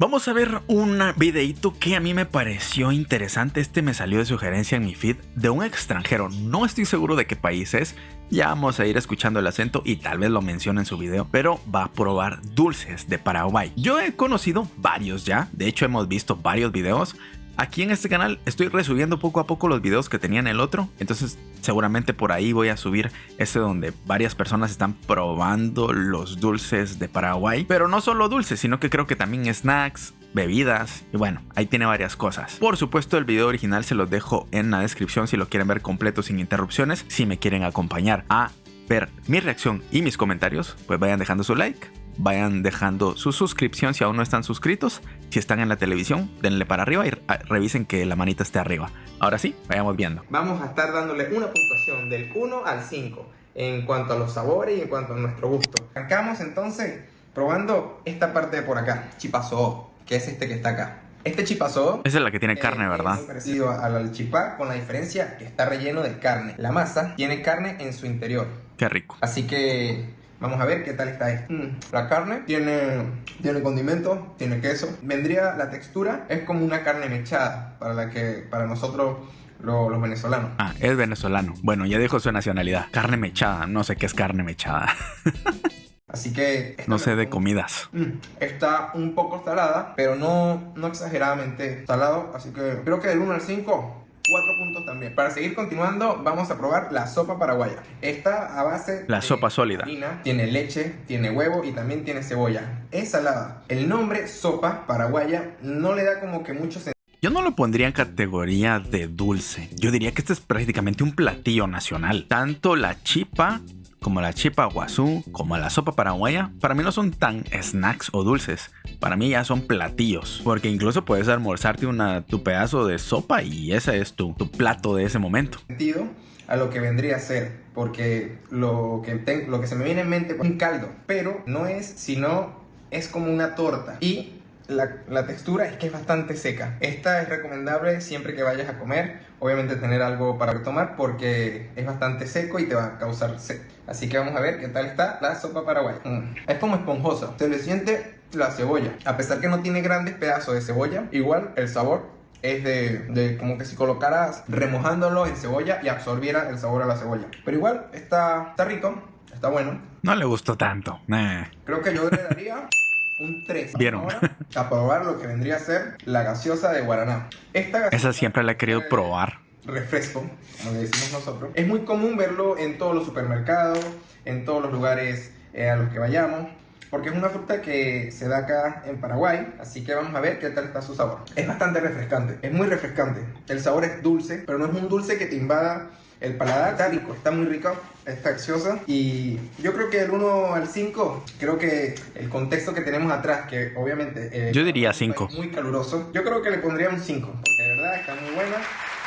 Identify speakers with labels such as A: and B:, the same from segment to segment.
A: Vamos a ver un videíto que a mí me pareció interesante. Este me salió de sugerencia en mi feed de un extranjero. No estoy seguro de qué país es. Ya vamos a ir escuchando el acento y tal vez lo mencione en su video. Pero va a probar dulces de Paraguay. Yo he conocido varios ya. De hecho hemos visto varios videos. Aquí en este canal estoy resubiendo poco a poco los videos que tenía en el otro. Entonces seguramente por ahí voy a subir este donde varias personas están probando los dulces de Paraguay. Pero no solo dulces, sino que creo que también snacks, bebidas y bueno, ahí tiene varias cosas. Por supuesto el video original se los dejo en la descripción si lo quieren ver completo sin interrupciones. Si me quieren acompañar a ver mi reacción y mis comentarios, pues vayan dejando su like. Vayan dejando su suscripción si aún no están suscritos. Si están en la televisión, denle para arriba y revisen que la manita esté arriba. Ahora sí, vayamos viendo.
B: Vamos a estar dándole una puntuación del 1 al 5 en cuanto a los sabores y en cuanto a nuestro gusto. Arrancamos entonces probando esta parte de por acá, chipazó, que es este que está acá. Este chipazó
A: esa es la que tiene carne, ¿verdad?
B: Es muy parecido al chipá, con la diferencia que está relleno de carne. La masa tiene carne en su interior.
A: Qué rico.
B: Así que vamos a ver qué tal está esto. La carne tiene condimento, tiene queso. La textura es como una carne mechada para nosotros los venezolanos.
A: Ah, es venezolano. Bueno, ya dijo su nacionalidad. Carne mechada. No sé qué es carne mechada.
B: Así que
A: no sé de comidas.
B: Está un poco salada, pero no exageradamente salado. Así que creo que del 1 al 5... 4 puntos también. Para seguir continuando, vamos a probar la sopa paraguaya. Está a base
A: la sopa sólida.
B: Harina, tiene leche, tiene huevo y también tiene cebolla. Es salada. El nombre sopa paraguaya no le da como que mucho sentido.
A: Yo no lo pondría en categoría de dulce. Yo diría que este es prácticamente un platillo nacional. Tanto la chipa como la chipa guazú, como la sopa paraguaya, para mí no son tan snacks o dulces. Para mí ya son platillos. Porque incluso puedes almorzarte tu pedazo de sopa y ese es tu plato de ese momento.
B: Sentido a lo que vendría a ser. Porque lo que se me viene en mente es un caldo. Pero no es, sino es como una torta. Y la textura es que es bastante seca. Esta es recomendable siempre que vayas a comer. Obviamente tener algo para tomar porque es bastante seco y te va a causar sed. Así que vamos a ver qué tal está la sopa paraguaya. Es como esponjosa. Se le siente la cebolla. A pesar que no tiene grandes pedazos de cebolla, igual el sabor es de como que si colocaras remojándolo en cebolla y absorbiera el sabor a la cebolla. Pero igual está rico, está bueno.
A: No le gustó tanto.
B: Creo que yo le daría un 3.
A: ¿Vieron?
B: Ahora a probar lo que vendría a ser la gaseosa de guaraná. Esa
A: siempre la he querido probar.
B: Refresco, como le decimos nosotros. Es muy común verlo en todos los supermercados, en todos los lugares a los que vayamos, porque es una fruta que se da acá en Paraguay. Así que vamos a ver qué tal está su sabor. Es bastante refrescante, es muy refrescante. El sabor es dulce, pero no es un dulce que te invada el paladar. Está rico, está muy rico, está gaseosa. Y yo creo que del 1 al 5, creo que el contexto que tenemos atrás, que obviamente
A: yo diría 5.
B: Muy caluroso. Yo creo que le pondría un 5, porque de verdad está muy buena.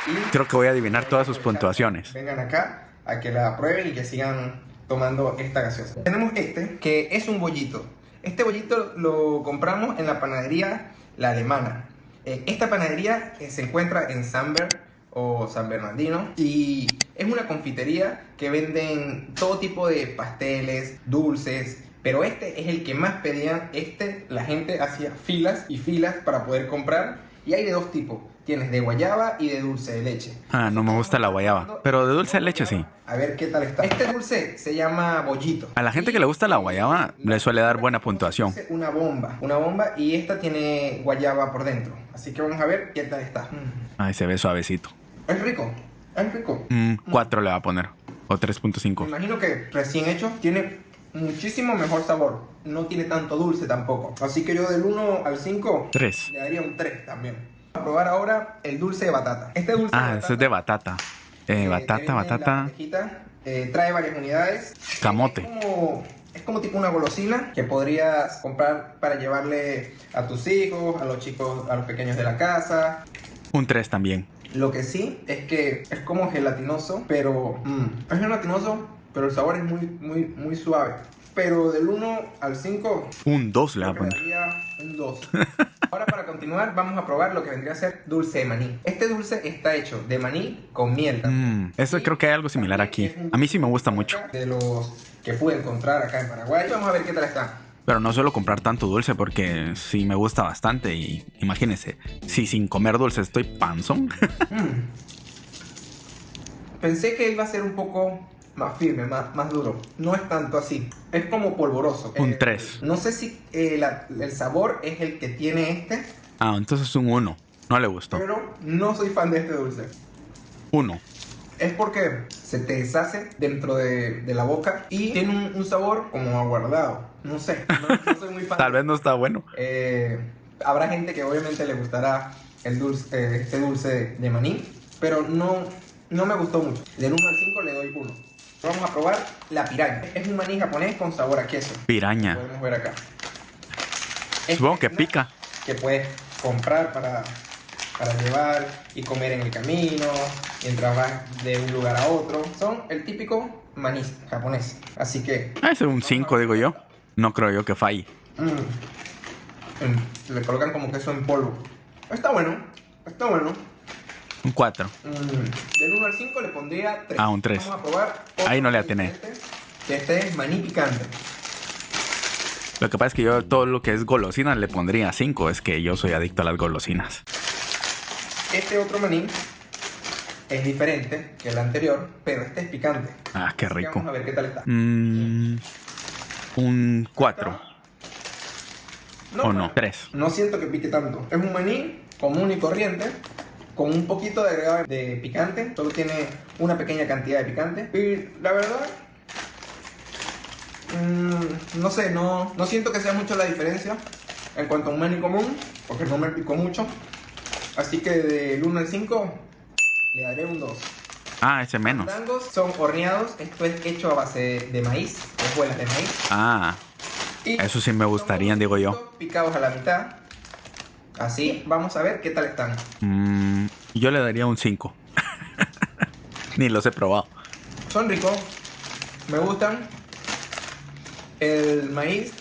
B: Y
A: creo que voy a adivinar todas sus puntuaciones.
B: Vengan acá a que la prueben y que sigan tomando esta gaseosa. Tenemos que es un bollito. Este bollito lo compramos en la panadería La Alemana. Esta panadería se encuentra en Samber o San Bernardino y es una confitería que venden todo tipo de pasteles, dulces, pero este es el que más pedían. La gente hacía filas y filas para poder comprar, y hay de dos tipos. Tienes de guayaba y de dulce de leche.
A: Ah, no me gusta la guayaba, pero de dulce de leche sí.
B: A ver qué tal está. Este dulce se llama bollito.
A: A la gente que le gusta la guayaba le suele dar buena puntuación.
B: Una bomba, y esta tiene guayaba por dentro. Así que vamos a ver qué tal está.
A: Ay, se ve suavecito.
B: Es rico, es rico.
A: 4 le va a poner, o 3.5.
B: Me imagino que recién hecho tiene muchísimo mejor sabor. No tiene tanto dulce tampoco. Así que yo del 1 al 5
A: 3.
B: le daría un 3 también. Vamos a probar ahora el dulce de batata. Este dulce de batata,
A: ese es de batata. Batata.
B: Trae varias unidades.
A: Camote.
B: Es como tipo una golosina que podrías comprar para llevarle a tus hijos, a los chicos, a los pequeños de la casa.
A: Un 3 también.
B: Lo que sí es que es como gelatinoso, pero es gelatinoso, pero el sabor es muy suave. Pero del 1 al 5,
A: un 2 le va a poner.
B: Un 2. Ahora, para continuar, vamos a probar lo que vendría a ser dulce de maní. Este dulce está hecho de maní con miel.
A: Eso creo que hay algo similar aquí. A mí sí me gusta mucho.
B: De los que pude encontrar acá en Paraguay. Vamos a ver qué tal está.
A: Pero no suelo comprar tanto dulce porque sí me gusta bastante. Y imagínense, si sin comer dulce estoy panzón.
B: Pensé que iba a ser un poco más firme, más duro. No es tanto así. Es como polvoroso.
A: Un 3.
B: No sé si el sabor es el que tiene este.
A: Ah, entonces un 1. No le gustó.
B: Pero no soy fan de este dulce.
A: 1.
B: Es porque se te deshace dentro de la boca y tiene un sabor como aguardado. No sé, no soy muy fan.
A: Tal vez no está bueno.
B: Habrá gente que obviamente le gustará este dulce de maní, pero no me gustó mucho. Del 1 al 5 le doy 1. Vamos a probar la piraña. Es un maní japonés con sabor a queso.
A: Piraña.
B: Podemos ver acá.
A: Supongo que pica.
B: Que puedes comprar para llevar y comer en el camino, mientras vas de un lugar a otro. Son el típico maní japonés. Así que...
A: Ese es un 5, digo yo. No creo yo que falle.
B: Le colocan como queso en polvo. Está bueno, está bueno.
A: Un 4.
B: Del 1 al 5 le pondría 3.
A: Ah, un 3.
B: Vamos a probar.
A: Ahí no le atiné.
B: Este es maní picante.
A: Lo que pasa es que yo todo lo que es golosinas le pondría 5. Es que yo soy adicto a las golosinas.
B: Este otro maní es diferente que el anterior, pero este es picante.
A: Ah, qué rico.
B: Vamos a ver qué tal está.
A: Un 4. ¿O no? 3.
B: No siento que pique tanto. Es un maní común y corriente, con un poquito de agregado de picante. Solo tiene una pequeña cantidad de picante. Y la verdad, no sé, no siento que sea mucho la diferencia en cuanto a un maní común, porque no me picó mucho. Así que del 1 al 5 le daré un 2.
A: Ah, ese menos.
B: Los fandangos son horneados. Esto es hecho a base de maíz, hojuelas de maíz.
A: Ah,
B: Y
A: eso sí me gustarían, digo yo.
B: picados a la mitad. Así, vamos a ver qué tal están.
A: Yo le daría un 5. Ni los he probado.
B: Son ricos, me gustan. El maíz,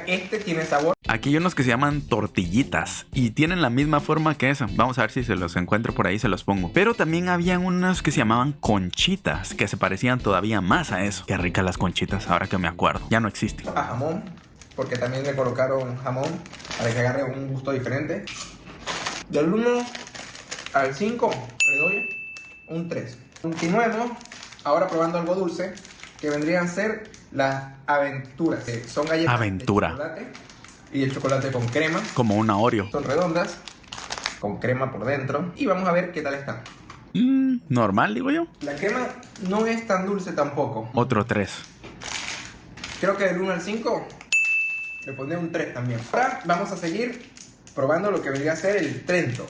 B: este tiene sabor.
A: Aquí hay unos que se llaman tortillitas y tienen la misma forma que esa. Vamos a ver si se los encuentro por ahí, se los pongo. Pero también habían unos que se llamaban conchitas, que se parecían todavía más a eso. Qué ricas las conchitas, ahora que me acuerdo. Ya no existen.
B: A jamón, porque también le colocaron jamón para que agarre un gusto diferente. Del 1 al 5 le doy un 3. Continuemos ahora probando algo dulce, que vendrían a ser las aventuras, que son galletas
A: Aventura.
B: de chocolate y el chocolate con crema.
A: Como una Oreo.
B: Son redondas, con crema por dentro. Y vamos a ver qué tal están.
A: Normal, digo yo.
B: La crema no es tan dulce tampoco.
A: Otro 3.
B: Creo que del 1 al 5 le pondré un 3 también. Ahora vamos a seguir probando lo que vendría a ser el Trento.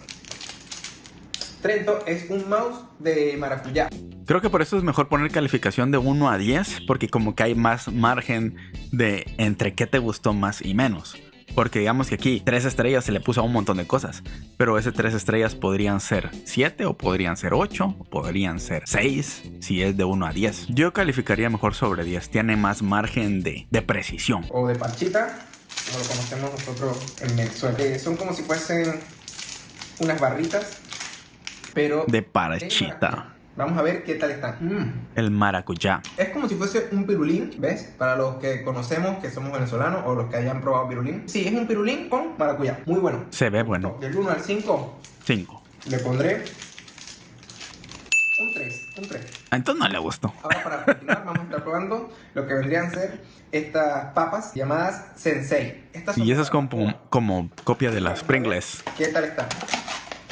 B: Trento es un mouse de maracuyá.
A: Creo que por eso es mejor poner calificación de 1 a 10, porque como que hay más margen de entre qué te gustó más y menos. Porque digamos que aquí 3 estrellas se le puso a un montón de cosas, pero esas 3 estrellas podrían ser 7 o podrían ser 8 o podrían ser 6 si es de 1 a 10. Yo calificaría mejor sobre 10, tiene más margen de precisión.
B: O de parchita, como lo conocemos nosotros en Venezuela. Son como si fuesen unas barritas, pero
A: de parchita.
B: Vamos a ver qué tal están.
A: El maracuyá.
B: Es como si fuese un pirulín, ¿ves? Para los que conocemos, que somos venezolanos, o los que hayan probado pirulín. Sí, es un pirulín con maracuyá. Muy bueno.
A: Se ve bueno.
B: Del 1 al 5.
A: 5.
B: Le pondré un 3.
A: Entonces no le gustó.
B: Ahora para continuar vamos a estar probando lo que vendrían a ser estas papas llamadas Sensei.
A: Y esas como copia de las Pringles.
B: ¿Qué tal están?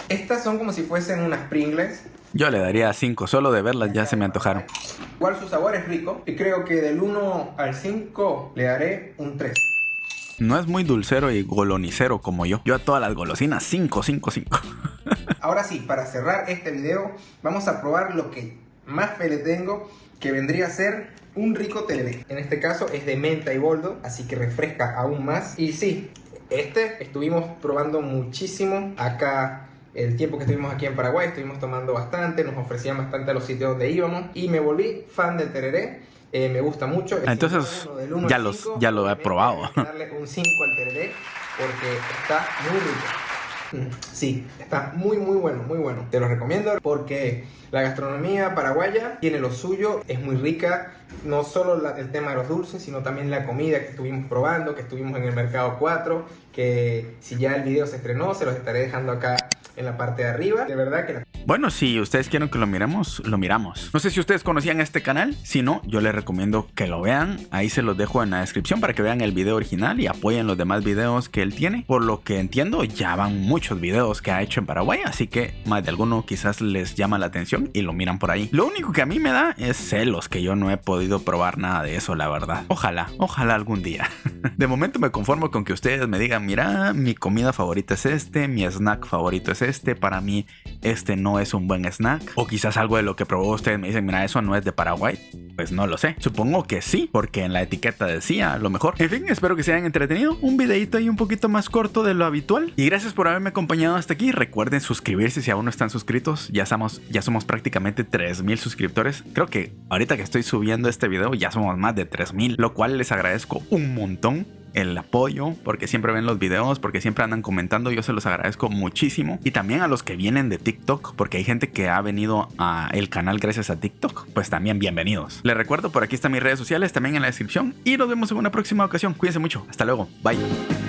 B: Estas son como si fuesen unas Pringles.
A: Yo le daría 5, solo de verlas ya se me antojaron.
B: Igual su sabor es rico y creo que del 1 al 5 le daré un 3.
A: No es muy dulcero y golonicero como yo. Yo a todas las golosinas 5.
B: Ahora sí, para cerrar este video, vamos a probar lo que más fe le tengo, que vendría a ser un rico tereré. En este caso es de menta y boldo, así que refresca aún más. Y sí, estuvimos probando muchísimo acá. El tiempo que estuvimos aquí en Paraguay, estuvimos tomando bastante, nos ofrecían bastante a los sitios donde íbamos y me volví fan del tereré. Me gusta mucho.
A: Entonces ya lo he probado.
B: Darle un 5 al tereré porque está muy rico. Sí, está muy bueno, muy bueno. Te lo recomiendo porque la gastronomía paraguaya tiene lo suyo, es muy rica. No solo el tema de los dulces, sino también la comida que estuvimos probando, que estuvimos en el Mercado 4, que si ya el video se estrenó, se los estaré dejando acá en la parte de arriba. De verdad que
A: Bueno, si ustedes quieren que lo miremos, lo miramos. No sé si ustedes conocían este canal. Si no, yo les recomiendo que lo vean. Ahí se los dejo en la descripción para que vean el video original y apoyen los demás videos que él tiene. Por lo que entiendo, ya van muchos videos que ha hecho en Paraguay, así que más de alguno quizás les llama la atención y lo miran por ahí. Lo único que a mí me da es celos, que yo no he podido probar nada de eso, la verdad. Ojalá algún día. De momento me conformo con que ustedes me digan, mira, mi comida favorita es este, mi snack favorito es este, para mí este no es un buen snack. O quizás algo de lo que probó ustedes me dicen, mira, eso no es de Paraguay. Pues no lo sé. Supongo que sí, porque en la etiqueta decía lo mejor. En fin, espero que se hayan entretenido. Un videito ahí un poquito más corto de lo habitual. Y gracias por haberme acompañado hasta aquí. Recuerden suscribirse si aún no están suscritos. Ya somos prácticamente 3000 suscriptores. Creo que ahorita que estoy subiendo este video ya somos más de 3000, lo cual les agradezco un montón el apoyo, porque siempre ven los videos, porque siempre andan comentando. Yo se los agradezco muchísimo. Y también a los que vienen de TikTok, porque hay gente que ha venido a el canal gracias a TikTok, pues también bienvenidos. Les recuerdo, por aquí están mis redes sociales también en la descripción y nos vemos en una próxima ocasión. Cuídense mucho, hasta luego, bye.